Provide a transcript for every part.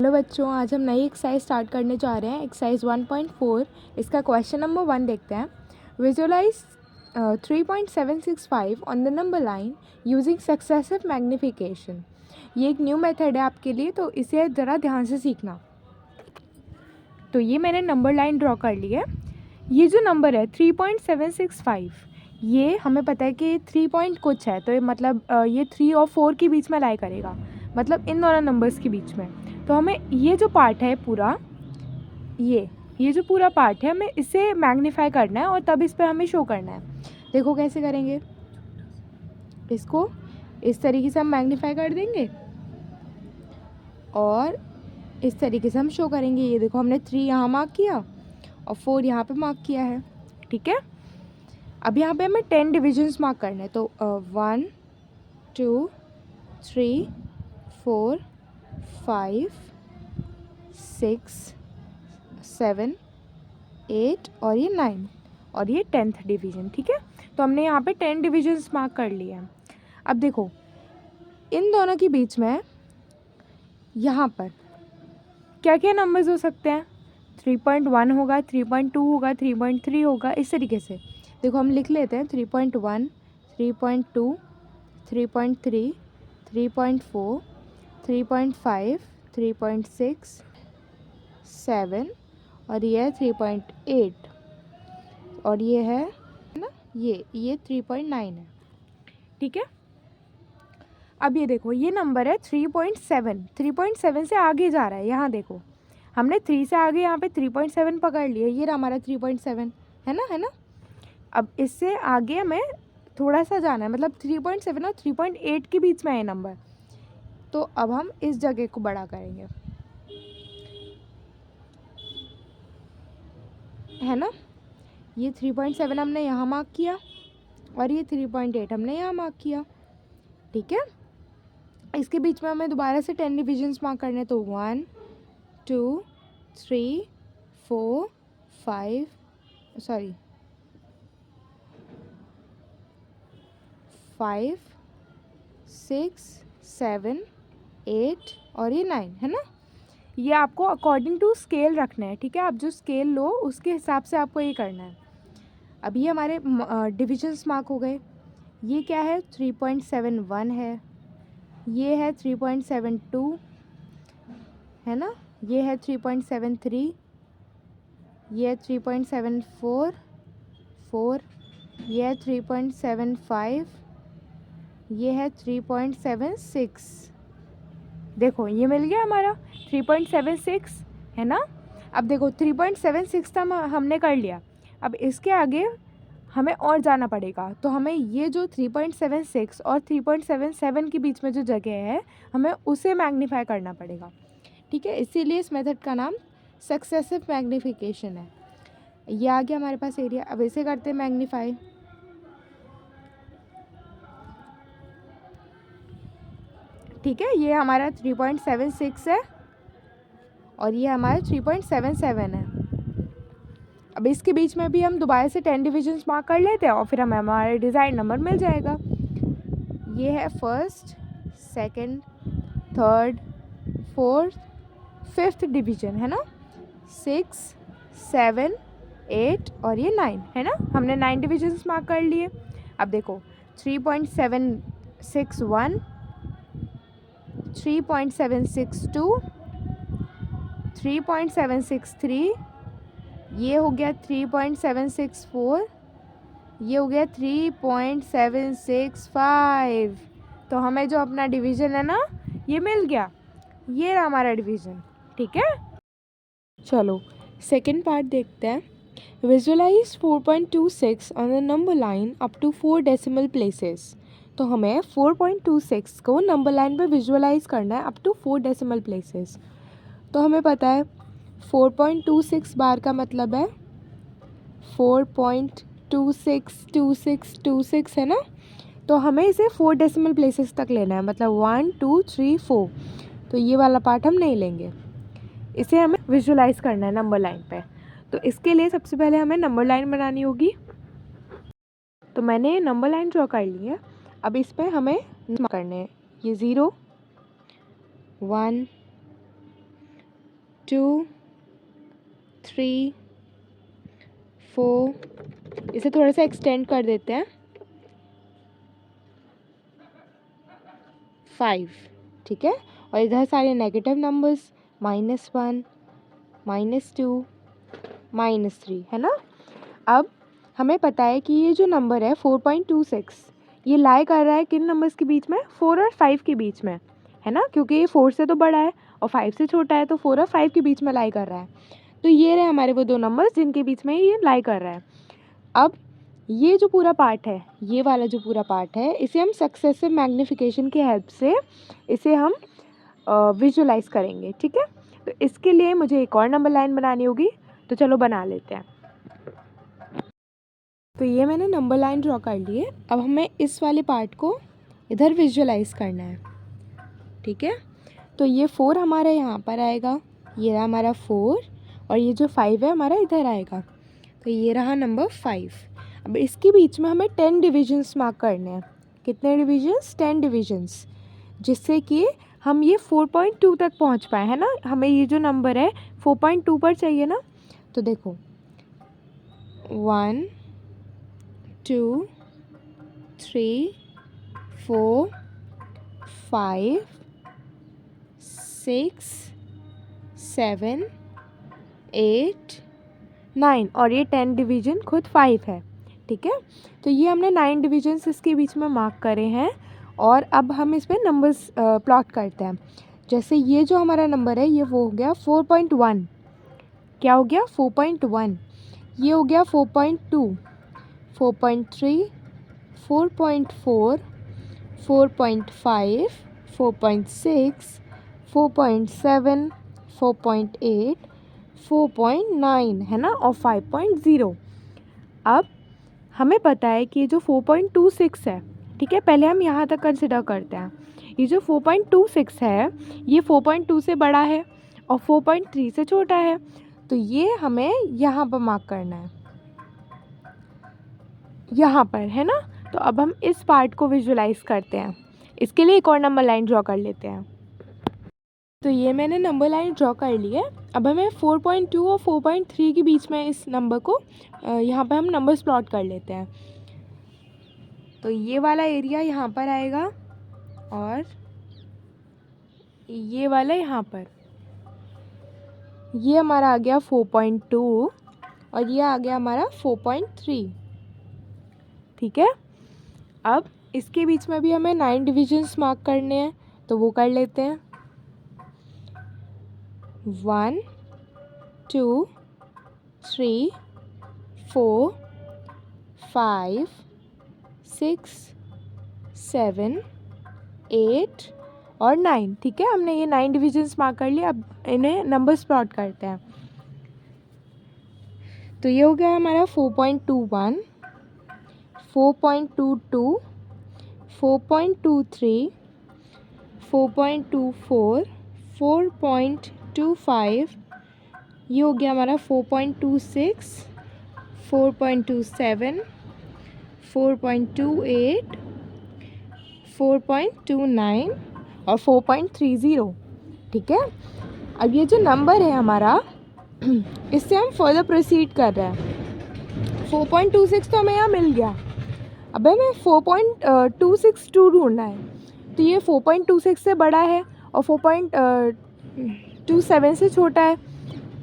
Hello बच्चों, आज हम नई एक्सरसाइज स्टार्ट करने जा रहे हैं। एक्सरसाइज 1.4। इसका क्वेश्चन नंबर 1 देखते हैं। Visualise 3.765 on the number line using successive magnification. ये एक न्यू मेथड है आपके लिए, तो इसे ज़रा ध्यान से सीखना। तो ये मैंने नंबर लाइन ड्रॉ कर ली है। ये जो नंबर है 3.765, ये हमें पता है कि 3 पॉइंट कुछ है, तो ये मतलब ये 3 और 4 के बीच में लाई करेगा, मतलब इन दोनों नंबर्स के बीच में। तो हमें ये जो पार्ट है पूरा, ये जो पूरा पार्ट है, हमें इसे मैग्नीफाई करना है और तब इस पर हमें शो करना है। देखो कैसे करेंगे। इसको इस तरीके से हम मैग्नीफाई कर देंगे और इस तरीके से हम शो करेंगे। ये देखो, हमने 3 यहाँ मार्क किया और 4 यहाँ पे मार्क किया है। ठीक है, अब यहाँ पे हमें 10 डिविजन्स मार्क करने हैं। तो 1 2 3 4 5 6 7 8 और ये 9 और ये 10th डिवीज़न। ठीक है, तो हमने यहाँ पे 10 डिविजन्स मार्क कर लिए हैं। अब देखो, इन दोनों के बीच में यहाँ पर क्या क्या नंबर्स हो सकते हैं। 3.1 होगा, 3.2 होगा, 3.3 होगा, इस तरीके से। देखो हम लिख लेते हैं 3.1, 3.2, 3.3, 3.4, 3.5, 3.6, 7 और ये है 3.8 और ये है ना, ये 3.9 है। ठीक है, अब ये देखो, ये नंबर है 3.7 से आगे जा रहा है। यहाँ देखो, हमने 3 से आगे यहाँ पे 3.7 पकड़ लिया, ये रहा हमारा 3.7, है ना। अब इससे आगे हमें थोड़ा सा जाना है, मतलब 3.7 और 3.8 के बीच में है नंबर। तो अब हम इस जगह को बड़ा करेंगे, है ना। ये 3.7 हमने यहाँ मार्क किया और ये 3.8 हमने यहाँ मार्क किया। ठीक है, इसके बीच में हमें दोबारा से 10 डिविजन्स मार्क करने हैं। तो 1 2 3 4 5 6 7 8 और ये 9, है ना। ये आपको अकॉर्डिंग टू स्केल रखना है। ठीक है, आप जो स्केल लो उसके हिसाब से आपको ये करना है। अब ये हमारे डिविजन्स मार्क हो गए। ये क्या है, 3.71 है, ये है 3.72, है ना, ये है 3.73, ये है 3.74, ये है 3.75, ये है 3.76। देखो ये मिल गया हमारा 3.76, है ना। अब देखो 3.76 था हमने कर लिया। अब इसके आगे हमें और जाना पड़ेगा, तो हमें ये जो 3.76 और 3.77 के बीच में जो जगह है, हमें उसे मैग्नीफाई करना पड़ेगा। ठीक है, इसीलिए इस मेथड का नाम सक्सेसिव मैग्नीफिकेशन है। ये आ गया हमारे पास एरिया। अब इसे करते हैं मैग्नीफाई। ठीक है, ये हमारा 3.76 है और ये हमारा 3.77 है। अब इसके बीच में भी हम दोबारा से 10 डिविजन्स मार्क कर लेते हैं और फिर हमें हमारा डिज़ाइन नंबर मिल जाएगा। ये है 1st, 2nd, 3rd, 4th, 5th division, है ना। 6 7 8 और ये 9, है ना। हमने 9 डिविजन्स मार्क कर लिए। अब देखो 3.761, 3.762, 3.763, ये हो गया 3.764, ये हो गया 3.765। तो हमें जो अपना डिवीज़न है ना, ये मिल गया। ये रहा हमारा डिवीज़न। ठीक है, चलो सेकंड पार्ट देखते हैं। Visualise 4.26 on the number line up to 4 decimal places. तो हमें 4.26 को नंबर लाइन पे विजुअलाइज करना है अप टू 4 डेसिमल प्लेसेस। तो हमें पता है 4.26 बार का मतलब है 4.262626, है ना। तो हमें इसे 4 डेसिमल प्लेसेस तक लेना है, मतलब 1 2 3 4। तो ये वाला पार्ट हम नहीं लेंगे, इसे हमें विजुअलाइज करना है नंबर लाइन पे। तो इसके लिए सबसे पहले हमें नंबर लाइन बनानी होगी। तो मैंने नंबर लाइन ड्रॉ कर ली है। अब इस पे हमें करने हैं ये 0 1 2 3 4, इसे थोड़ा सा एक्सटेंड कर देते हैं, 5, ठीक है। और इधर सारे नेगेटिव नंबर्स, -1, -2, -3, है ना। अब हमें पता है कि ये जो नंबर है 4.26, ये लाई कर रहा है किन नंबर्स के बीच में, 4 और 5 के बीच में, है ना, क्योंकि ये 4 से तो बड़ा है और 5 से छोटा है, तो 4 और 5 के बीच में लाई कर रहा है। तो ये रहे हमारे वो दो नंबर्स जिनके बीच में ये लाई कर रहा है। अब ये जो पूरा पार्ट है, ये वाला जो पूरा पार्ट है, इसे हम सक्सेसिव मैग्नीफिकेशन की हेल्प से इसे हम विजुलाइज करेंगे, ठीक है। तो इसके लिए मुझे एक और नंबर लाइन बनानी होगी, तो चलो बना लेते हैं। तो ये मैंने नंबर लाइन ड्रॉ कर ली है। अब हमें इस वाले पार्ट को इधर विजुलाइज करना है, ठीक है। तो ये 4 हमारा यहाँ पर आएगा, ये रहा हमारा 4, और ये जो 5 है हमारा इधर आएगा, तो ये रहा नंबर 5। अब इसके बीच में हमें 10 डिविजन्स मार्क करने हैं। कितने डिविजन्स? 10 डिविजन्स, जिससे कि हम ये 4.2 तक पहुँच पाए, है ना। हमें ये जो नंबर है 4.2 पर चाहिए ना। तो देखो 1 2 3 4 5 6 7 8 9, और ये 10 डिवीजन खुद 5 है, ठीक है। तो ये हमने 9 डिविजन्स इसके बीच में मार्क करे हैं। और अब हम इस पर नंबर्स प्लॉट करते हैं। जैसे ये जो हमारा नंबर है, ये वो हो गया 4.1, क्या हो गया 4.1, ये हो गया 4.2, 4.3, 4.4, 4.5, 4.6, 4.7, 4.8, 4.9, है ना, और 5.0। अब हमें पता है कि ये जो 4.26 है, ठीक है, पहले हम यहाँ तक कंसिडर करते हैं। ये जो 4.26 है, ये 4.2 से बड़ा है और 4.3 से छोटा है, तो ये हमें यहाँ पर मार्क करना है, यहाँ पर, है ना। तो अब हम इस पार्ट को विजुलाइज करते हैं। इसके लिए एक और नंबर लाइन ड्रॉ कर लेते हैं। तो ये मैंने नंबर लाइन ड्रॉ कर ली है। अब हमें 4.2 और 4.3 के बीच में इस नंबर को यहाँ पर हम नंबर्स प्लॉट कर लेते हैं। तो ये वाला एरिया यहाँ पर आएगा और ये वाला यहाँ पर, ये हमारा आ गया 4.2 और ये आ गया हमारा 4.3, ठीक है। अब इसके बीच में भी हमें 9 डिविजन्स मार्क करने हैं, तो वो कर लेते हैं। 1 2 3 4 5 6 7 8 और 9, ठीक है। हमने ये 9 डिविजन्स मार्क कर लिए। अब इन्हें नंबर्स प्लॉट करते हैं। तो ये हो गया हमारा 4.21, 4.22, 4.23, 4.24, 4.25, ये हो गया हमारा 4.26, 4.27, 4.28, 4.29 और 4.30, ठीक है। अब ये जो नंबर है हमारा, इससे हम फर्दर प्रोसीड कर रहे हैं। 4.26 तो हमें यहाँ मिल गया। अब हमें 4.262 ढूंढना है। तो ये 4.26 से बड़ा है और 4.27 से छोटा है,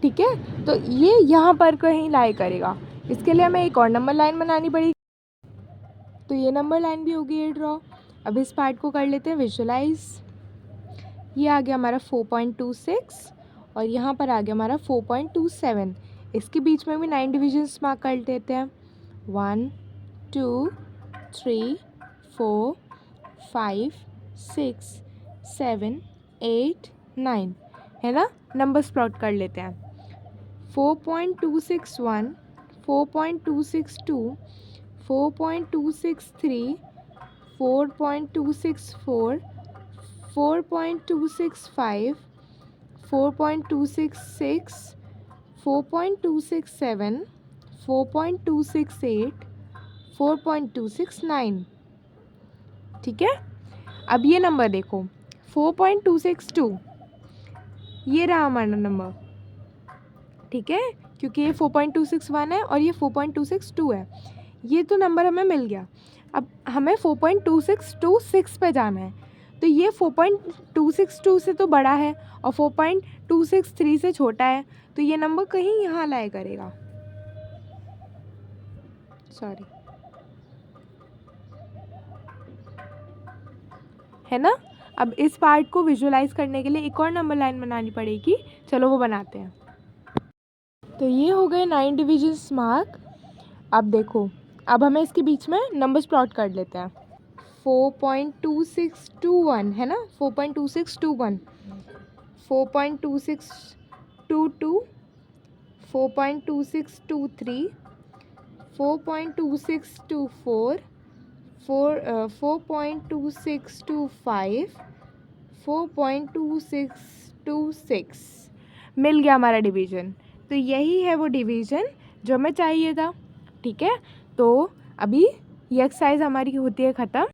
ठीक है। तो ये यहाँ पर कहीं लाई करेगा। इसके लिए हमें एक और नंबर लाइन बनानी पड़ेगी। तो ये नंबर लाइन भी होगी ये ड्रॉ। अब इस पार्ट को कर लेते हैं विजुलाइज। ये आ गया हमारा 4.26 और यहाँ पर आ गया हमारा 4.27। इसके बीच में भी 9 डिविजन्स मार्क कर देते हैं। 1 2 3 4 5 6 7 8 9, है ना। नंबर्स प्लॉट कर लेते हैं। 4.261, 4.262, 4.263, 4.264, 4.265, 4.266, 4.267, 4.268, 4.269, ठीक है। अब ये नंबर देखो 4.262, ये रहा हमारा नंबर। ठीक है, क्योंकि ये 4.261 है और ये 4.262 है। ये तो नंबर हमें मिल गया। अब हमें 4.2626 पे जाना है, तो ये 4.262 से तो बड़ा है और 4.263 से छोटा है, तो ये नंबर कहीं यहाँ लाया करेगा। सॉरी, है ना। अब इस पार्ट को विजुअलाइज करने के लिए एक और नंबर लाइन बनानी पड़ेगी, चलो वो बनाते हैं। तो ये हो गए 9 डिविजन्स मार्क। अब देखो, अब हमें इसके बीच में नंबर्स प्लॉट कर लेते हैं। 4.2621 है ना, 4.2621, 4.2622, 4.2623, 4.2624, 4.2625, 4.2626 मिल गया हमारा डिवीज़न। तो यही है वो डिवीज़न जो हमें चाहिए था। ठीक है, तो अभी ये एक्सरसाइज हमारी होती है ख़त्म।